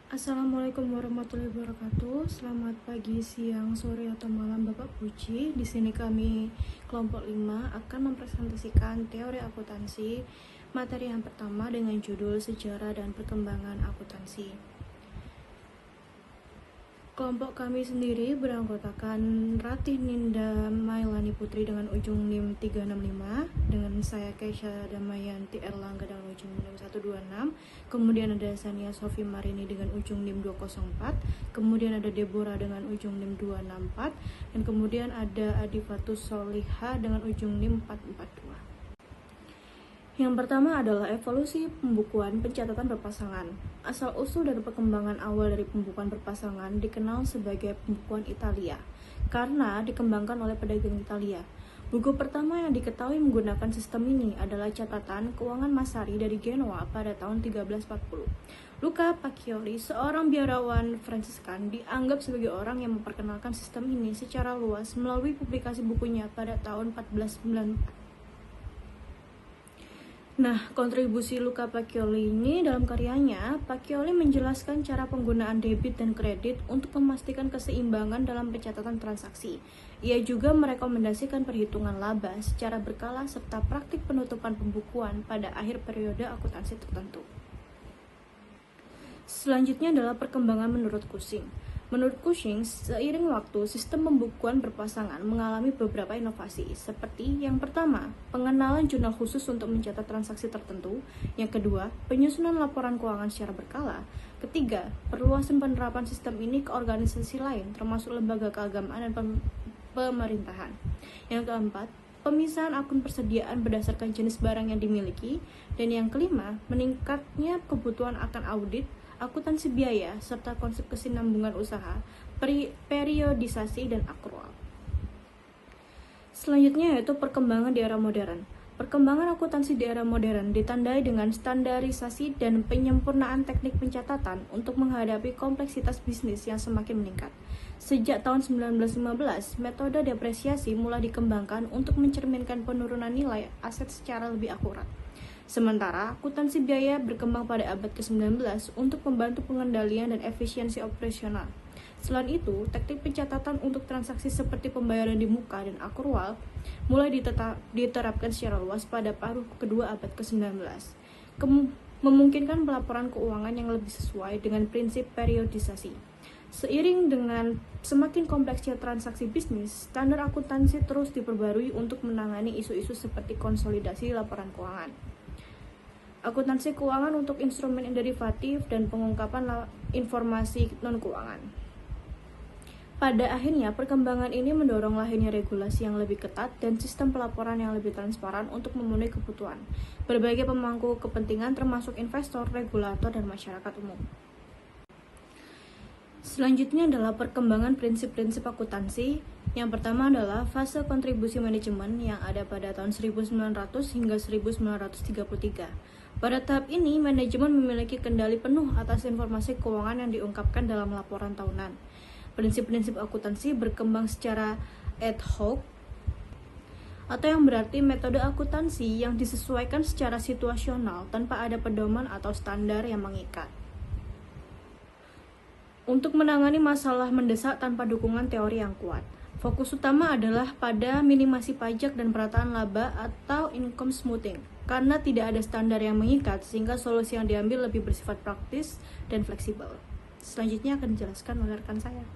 Assalamualaikum warahmatullahi wabarakatuh. Selamat pagi, siang, sore, atau malam Bapak Puji. Di sini kami kelompok 5 akan mempresentasikan teori akuntansi. Materi yang pertama dengan judul Sejarah dan Perkembangan Akuntansi. Kelompok kami sendiri beranggotakan Ratih Ninda Mailani Putri dengan ujung NIM 365, dengan saya Keisha Damayanti Erlangga dengan ujung NIM 126, kemudian ada Sania Sofi Marini dengan ujung NIM 204, kemudian ada Deborah dengan ujung NIM 264, dan kemudian ada Adifatus Soliha dengan ujung NIM 442. Yang pertama adalah evolusi pembukuan pencatatan berpasangan. Asal-usul dan perkembangan awal dari pembukuan berpasangan dikenal sebagai pembukuan Italia, karena dikembangkan oleh pedagang Italia. Buku pertama yang diketahui menggunakan sistem ini adalah catatan keuangan Masari dari Genoa pada tahun 1340. Luca Pacioli, seorang biarawan Fransiskan, dianggap sebagai orang yang memperkenalkan sistem ini secara luas melalui publikasi bukunya pada tahun 1494. Nah, kontribusi Luca Pacioli ini dalam karyanya, Pacioli menjelaskan cara penggunaan debit dan kredit untuk memastikan keseimbangan dalam pencatatan transaksi. Ia juga merekomendasikan perhitungan laba secara berkala serta praktik penutupan pembukuan pada akhir periode akuntansi tertentu. Selanjutnya adalah perkembangan menurut Cushing. Menurut Cushing, seiring waktu, sistem pembukuan berpasangan mengalami beberapa inovasi, seperti yang pertama, pengenalan jurnal khusus untuk mencatat transaksi tertentu, yang kedua, penyusunan laporan keuangan secara berkala, ketiga, perluasan penerapan sistem ini ke organisasi lain, termasuk lembaga keagamaan dan pemerintahan, yang keempat, pemisahan akun persediaan berdasarkan jenis barang yang dimiliki, dan yang kelima, meningkatnya kebutuhan akan audit, akuntansi biaya, serta konsep kesinambungan usaha, periodisasi, dan akrual. Selanjutnya yaitu perkembangan di era modern. Perkembangan akuntansi di era modern ditandai dengan standarisasi dan penyempurnaan teknik pencatatan untuk menghadapi kompleksitas bisnis yang semakin meningkat. Sejak tahun 1915, metode depresiasi mulai dikembangkan untuk mencerminkan penurunan nilai aset secara lebih akurat. Sementara, akuntansi biaya berkembang pada abad ke-19 untuk membantu pengendalian dan efisiensi operasional. Selain itu, teknik pencatatan untuk transaksi seperti pembayaran di muka dan akrual mulai diterapkan secara luas pada paruh kedua abad ke-19, memungkinkan pelaporan keuangan yang lebih sesuai dengan prinsip periodisasi. Seiring dengan semakin kompleksnya transaksi bisnis, standar akuntansi terus diperbarui untuk menangani isu-isu seperti konsolidasi laporan keuangan, akuntansi keuangan untuk instrumen derivatif, dan pengungkapan informasi non-keuangan. Pada akhirnya, perkembangan ini mendorong lahirnya regulasi yang lebih ketat dan sistem pelaporan yang lebih transparan untuk memenuhi kebutuhan berbagai pemangku kepentingan termasuk investor, regulator, dan masyarakat umum. Selanjutnya adalah perkembangan prinsip-prinsip akuntansi. Yang pertama adalah fase kontribusi manajemen yang ada pada tahun 1900 hingga 1933. Pada tahap ini, manajemen memiliki kendali penuh atas informasi keuangan yang diungkapkan dalam laporan tahunan. Prinsip-prinsip akuntansi berkembang secara ad hoc, atau yang berarti metode akuntansi yang disesuaikan secara situasional tanpa ada pedoman atau standar yang mengikat, untuk menangani masalah mendesak tanpa dukungan teori yang kuat. Fokus utama adalah pada minimasi pajak dan perataan laba atau income smoothing, karena tidak ada standar yang mengikat sehingga solusi yang diambil lebih bersifat praktis dan fleksibel. Selanjutnya akan dijelaskan oleh rekan saya.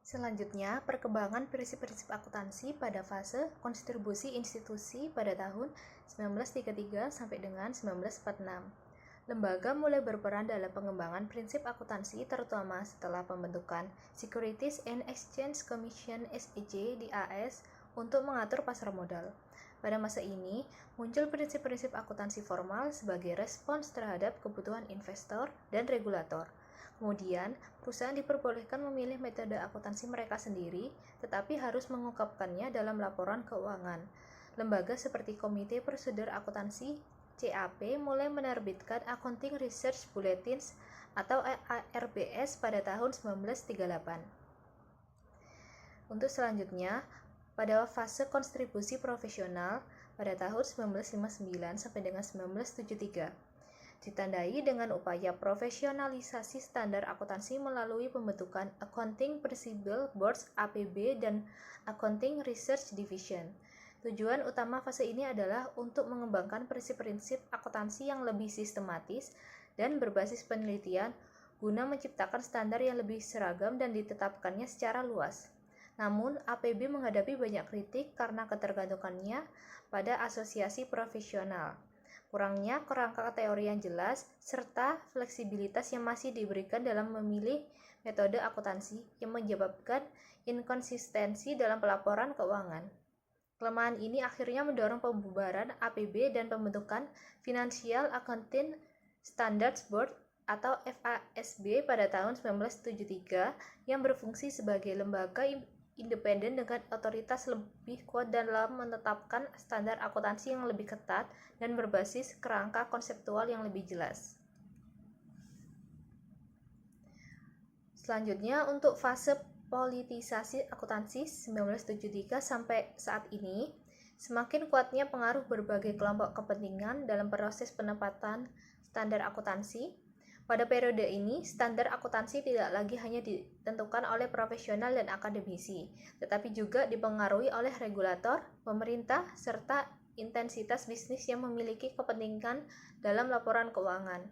Selanjutnya, perkembangan prinsip-prinsip akuntansi pada fase kontribusi institusi pada tahun 1933 sampai dengan 1946. Lembaga mulai berperan dalam pengembangan prinsip akuntansi terutama setelah pembentukan Securities and Exchange Commission (SEC) di AS untuk mengatur pasar modal. Pada masa ini, muncul prinsip-prinsip akuntansi formal sebagai respons terhadap kebutuhan investor dan regulator. Kemudian, perusahaan diperbolehkan memilih metode akuntansi mereka sendiri, tetapi harus mengungkapkannya dalam laporan keuangan. Lembaga seperti Komite Prosedur Akuntansi (CAP) mulai menerbitkan Accounting Research Bulletins atau ARBS pada tahun 1938. Untuk selanjutnya, pada fase kontribusi profesional pada tahun 1959 sampai dengan 1973. ditandai dengan upaya profesionalisasi standar akuntansi melalui pembentukan Accounting Principles Boards (APB) dan Accounting Research Division. Tujuan utama fase ini adalah untuk mengembangkan prinsip-prinsip akuntansi yang lebih sistematis dan berbasis penelitian guna menciptakan standar yang lebih seragam dan ditetapkannya secara luas. Namun, APB menghadapi banyak kritik karena ketergantungannya pada asosiasi profesional, kurangnya kerangka teori yang jelas, serta fleksibilitas yang masih diberikan dalam memilih metode akuntansi yang menyebabkan inkonsistensi dalam pelaporan keuangan. Kelemahan ini akhirnya mendorong pembubaran APB dan pembentukan Financial Accounting Standards Board atau FASB pada tahun 1973 yang berfungsi sebagai lembaga independen dengan otoritas lebih kuat dalam menetapkan standar akuntansi yang lebih ketat dan berbasis kerangka konseptual yang lebih jelas. Selanjutnya, untuk fase politisasi akuntansi 1973 sampai saat ini, semakin kuatnya pengaruh berbagai kelompok kepentingan dalam proses penempatan standar akuntansi. Pada periode ini, standar akuntansi tidak lagi hanya ditentukan oleh profesional dan akademisi, tetapi juga dipengaruhi oleh regulator, pemerintah, serta intensitas bisnis yang memiliki kepentingan dalam laporan keuangan.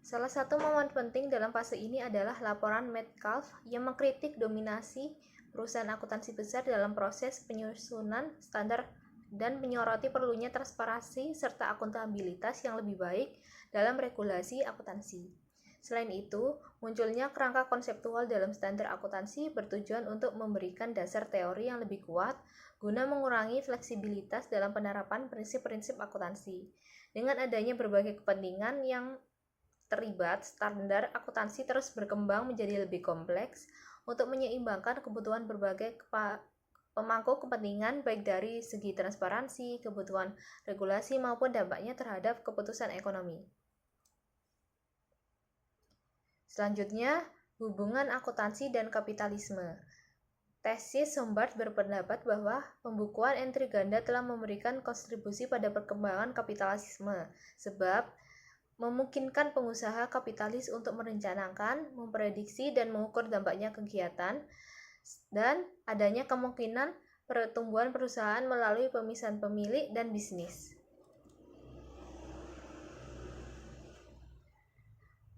Salah satu momen penting dalam fase ini adalah laporan Metcalfe yang mengkritik dominasi perusahaan akuntansi besar dalam proses penyusunan standar dan menyoroti perlunya transparansi serta akuntabilitas yang lebih baik dalam regulasi akuntansi. Selain itu, munculnya kerangka konseptual dalam standar akuntansi bertujuan untuk memberikan dasar teori yang lebih kuat guna mengurangi fleksibilitas dalam penerapan prinsip-prinsip akuntansi. Dengan adanya berbagai kepentingan yang terlibat, standar akuntansi terus berkembang menjadi lebih kompleks untuk menyeimbangkan kebutuhan berbagai pemangku kepentingan baik dari segi transparansi, kebutuhan regulasi maupun dampaknya terhadap keputusan ekonomi. Selanjutnya, hubungan akuntansi dan kapitalisme. Tesis Sombart berpendapat bahwa pembukuan entry ganda telah memberikan kontribusi pada perkembangan kapitalisme, sebab memungkinkan pengusaha kapitalis untuk merencanakan, memprediksi, dan mengukur dampaknya kegiatan, dan adanya kemungkinan pertumbuhan perusahaan melalui pemisahan pemilik dan bisnis.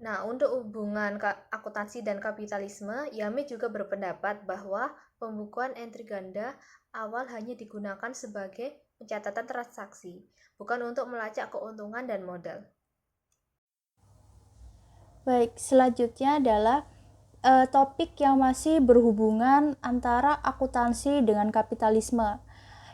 Nah, untuk hubungan akuntansi dan kapitalisme, Yami juga berpendapat bahwa pembukuan entry ganda awal hanya digunakan sebagai pencatatan transaksi, bukan untuk melacak keuntungan dan modal. Baik, selanjutnya adalah topik yang masih berhubungan antara akuntansi dengan kapitalisme.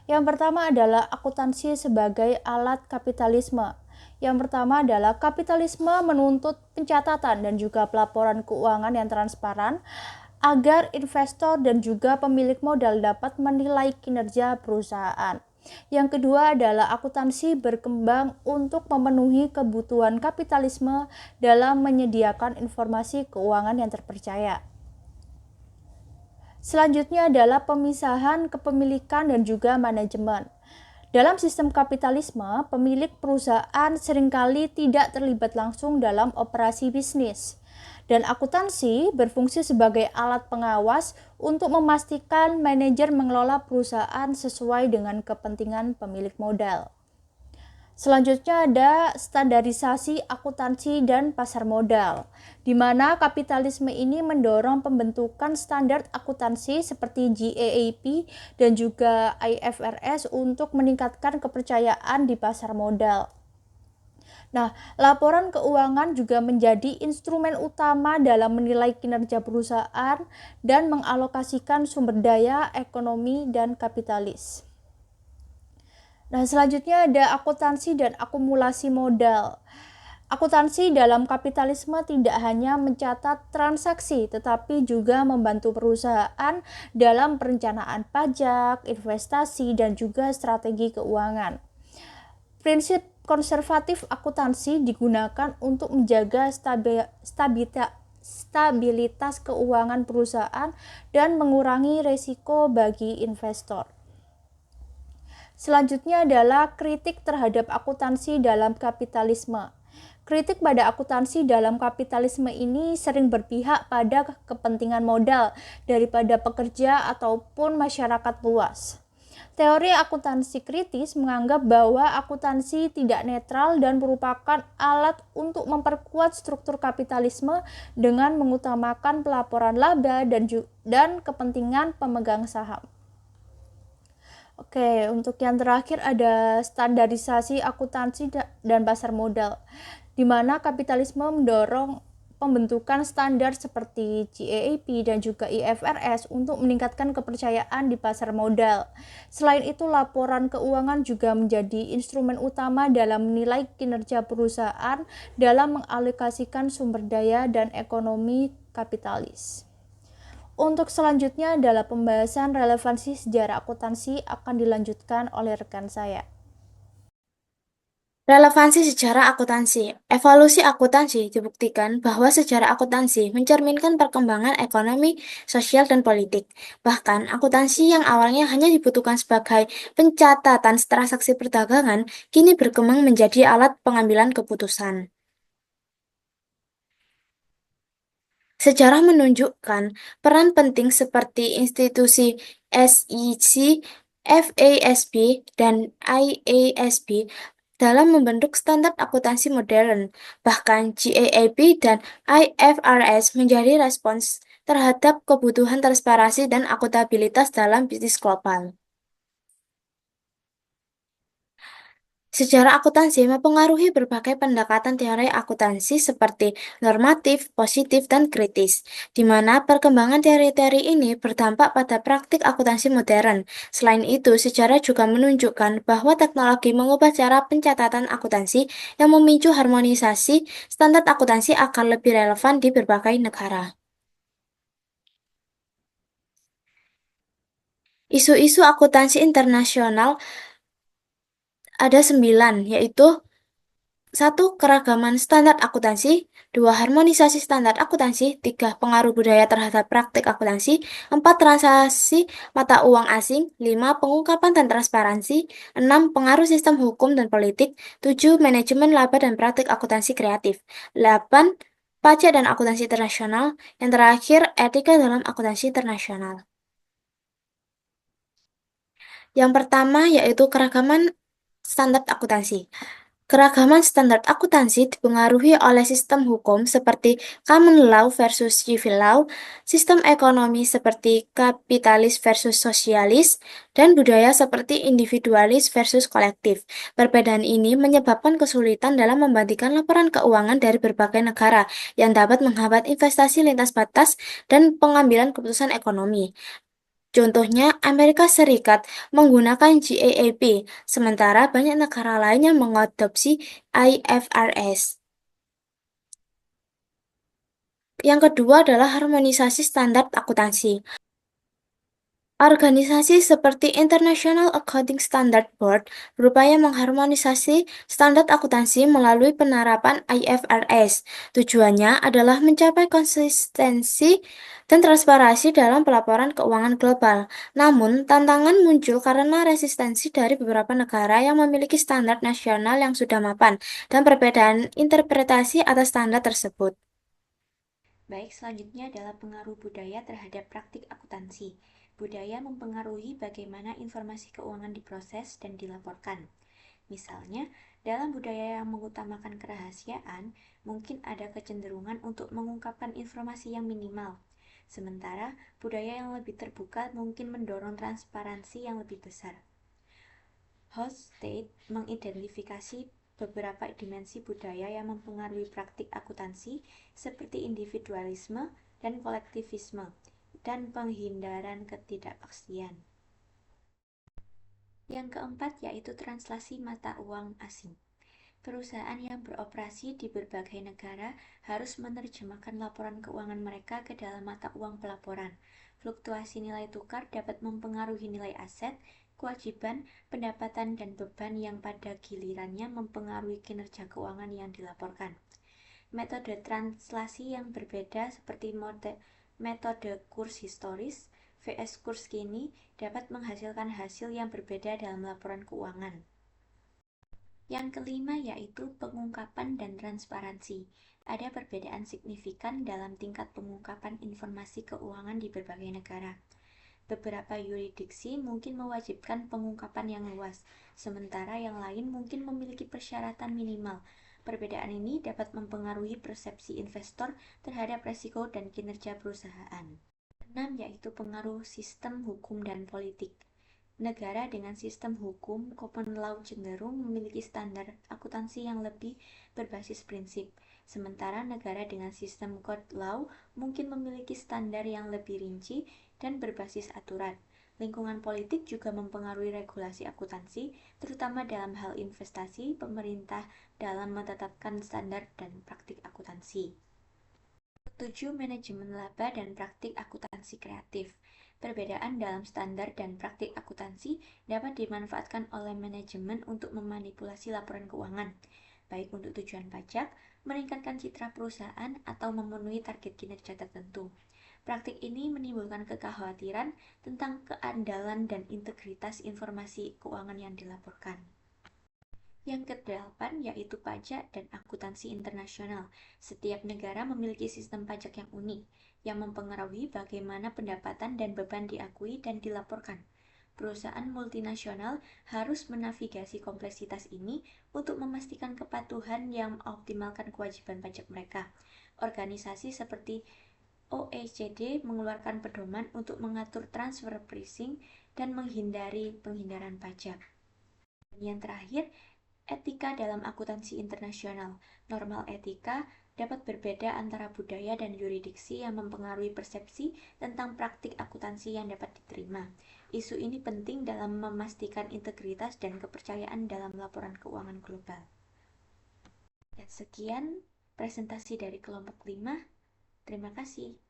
Yang pertama adalah akuntansi sebagai alat kapitalisme. Yang pertama adalah kapitalisme menuntut pencatatan dan juga pelaporan keuangan yang transparan agar investor dan juga pemilik modal dapat menilai kinerja perusahaan. Yang kedua adalah akuntansi berkembang untuk memenuhi kebutuhan kapitalisme dalam menyediakan informasi keuangan yang terpercaya. Selanjutnya adalah pemisahan kepemilikan dan juga manajemen. Dalam sistem kapitalisme, pemilik perusahaan seringkali tidak terlibat langsung dalam operasi bisnis, dan akuntansi berfungsi sebagai alat pengawas untuk memastikan manajer mengelola perusahaan sesuai dengan kepentingan pemilik modal. Selanjutnya ada standarisasi akuntansi dan pasar modal, di mana kapitalisme ini mendorong pembentukan standar akuntansi seperti GAAP dan juga IFRS untuk meningkatkan kepercayaan di pasar modal. Nah, laporan keuangan juga menjadi instrumen utama dalam menilai kinerja perusahaan dan mengalokasikan sumber daya, ekonomi, dan kapitalis. Nah, selanjutnya ada akuntansi dan akumulasi modal. Akuntansi dalam kapitalisme tidak hanya mencatat transaksi, tetapi juga membantu perusahaan dalam perencanaan pajak, investasi, dan juga strategi keuangan. Prinsip konservatif akuntansi digunakan untuk menjaga stabilitas keuangan perusahaan dan mengurangi risiko bagi investor. Selanjutnya adalah kritik terhadap akuntansi dalam kapitalisme. Kritik pada akuntansi dalam kapitalisme ini sering berpihak pada kepentingan modal daripada pekerja ataupun masyarakat luas. Teori akuntansi kritis menganggap bahwa akuntansi tidak netral dan merupakan alat untuk memperkuat struktur kapitalisme dengan mengutamakan pelaporan laba dan kepentingan pemegang saham. Oke, untuk yang terakhir ada standarisasi akuntansi dan pasar modal, di mana kapitalisme mendorong pembentukan standar seperti GAAP dan juga IFRS untuk meningkatkan kepercayaan di pasar modal. Selain itu, laporan keuangan juga menjadi instrumen utama dalam menilai kinerja perusahaan dalam mengalokasikan sumber daya dan ekonomi kapitalis. Untuk selanjutnya adalah pembahasan relevansi sejarah akuntansi akan dilanjutkan oleh rekan saya. Relevansi sejarah akuntansi. Evolusi akuntansi dibuktikan bahwa sejarah akuntansi mencerminkan perkembangan ekonomi, sosial, dan politik. Bahkan, akuntansi yang awalnya hanya dibutuhkan sebagai pencatatan transaksi perdagangan, kini berkembang menjadi alat pengambilan keputusan. Sejarah menunjukkan peran penting seperti institusi SEC, FASB, dan IASB dalam membentuk standar akuntansi modern. Bahkan GAAP dan IFRS menjadi respons terhadap kebutuhan transparansi dan akuntabilitas dalam bisnis global. Sejarah akuntansi mempengaruhi berbagai pendekatan teori akuntansi seperti normatif, positif, dan kritis, di mana perkembangan teori-teori ini berdampak pada praktik akuntansi modern. Selain itu, sejarah juga menunjukkan bahwa teknologi mengubah cara pencatatan akuntansi yang memicu harmonisasi standar akuntansi akan lebih relevan di berbagai negara. Isu-isu akuntansi internasional ada 9, yaitu 1. Keragaman standar akuntansi. 2. Harmonisasi standar akuntansi. 3. Pengaruh budaya terhadap praktik akuntansi. 4. Transaksi mata uang asing. 5. Pengungkapan dan transparansi. 6. Pengaruh sistem hukum dan politik. 7. Manajemen laba dan praktik akuntansi kreatif. 8. Pajak dan akuntansi internasional. Yang terakhir, etika dalam akuntansi internasional. Yang pertama yaitu keragaman standar akuntansi. Keragaman standar akuntansi dipengaruhi oleh sistem hukum seperti common law versus civil law, sistem ekonomi seperti kapitalis versus sosialis, dan budaya seperti individualis versus kolektif. Perbedaan ini menyebabkan kesulitan dalam membandingkan laporan keuangan dari berbagai negara yang dapat menghambat investasi lintas batas dan pengambilan keputusan ekonomi. Contohnya, Amerika Serikat menggunakan GAAP, sementara banyak negara lain yang mengadopsi IFRS. Yang kedua adalah harmonisasi standar akuntansi. Organisasi seperti International Accounting Standard Board berupaya mengharmonisasi standar akuntansi melalui penerapan IFRS. Tujuannya adalah mencapai konsistensi dan transparansi dalam pelaporan keuangan global. Namun, tantangan muncul karena resistensi dari beberapa negara yang memiliki standar nasional yang sudah mapan dan perbedaan interpretasi atas standar tersebut. Baik, selanjutnya adalah pengaruh budaya terhadap praktik akuntansi. Budaya mempengaruhi bagaimana informasi keuangan diproses dan dilaporkan. Misalnya, dalam budaya yang mengutamakan kerahasiaan, mungkin ada kecenderungan untuk mengungkapkan informasi yang minimal. Sementara, budaya yang lebih terbuka mungkin mendorong transparansi yang lebih besar. Hofstede mengidentifikasi beberapa dimensi budaya yang mempengaruhi praktik akuntansi seperti individualisme dan kolektivisme dan penghindaran ketidakpastian. Yang keempat yaitu translasi mata uang asing. Perusahaan yang beroperasi di berbagai negara harus menerjemahkan laporan keuangan mereka ke dalam mata uang pelaporan. Fluktuasi nilai tukar dapat mempengaruhi nilai aset, kewajiban, pendapatan, dan beban yang pada gilirannya mempengaruhi kinerja keuangan yang dilaporkan. Metode translasi yang berbeda seperti metode kurs historis vs kurs kini dapat menghasilkan hasil yang berbeda dalam laporan keuangan. Yang kelima yaitu pengungkapan dan transparansi. Ada perbedaan signifikan dalam tingkat pengungkapan informasi keuangan di berbagai negara. Beberapa yurisdiksi mungkin mewajibkan pengungkapan yang luas, sementara yang lain mungkin memiliki persyaratan minimal. Perbedaan ini dapat mempengaruhi persepsi investor terhadap resiko dan kinerja perusahaan. 6 yaitu pengaruh sistem hukum dan politik. Negara dengan sistem hukum common law cenderung memiliki standar akuntansi yang lebih berbasis prinsip, sementara negara dengan sistem court law mungkin memiliki standar yang lebih rinci dan berbasis aturan. Lingkungan politik juga mempengaruhi regulasi akuntansi, terutama dalam hal investasi, pemerintah dalam menetapkan standar dan praktik akuntansi. 7. Manajemen laba dan praktik akuntansi kreatif. Perbedaan dalam standar dan praktik akuntansi dapat dimanfaatkan oleh manajemen untuk memanipulasi laporan keuangan, baik untuk tujuan pajak, meningkatkan citra perusahaan, atau memenuhi target kinerja tertentu. Praktik ini menimbulkan kekhawatiran tentang keandalan dan integritas informasi keuangan yang dilaporkan. Yang ke-8 yaitu pajak dan akuntansi internasional. Setiap negara memiliki sistem pajak yang unik, yang mempengaruhi bagaimana pendapatan dan beban diakui dan dilaporkan. Perusahaan multinasional harus menavigasi kompleksitas ini untuk memastikan kepatuhan yang mengoptimalkan kewajiban pajak mereka. Organisasi seperti OECD mengeluarkan pedoman untuk mengatur transfer pricing dan menghindari penghindaran pajak. Dan yang terakhir, etika dalam akuntansi internasional. Normal etika dapat berbeda antara budaya dan yurisdiksi yang mempengaruhi persepsi tentang praktik akuntansi yang dapat diterima. Isu ini penting dalam memastikan integritas dan kepercayaan dalam laporan keuangan global. Dan sekian presentasi dari kelompok 5. Terima kasih.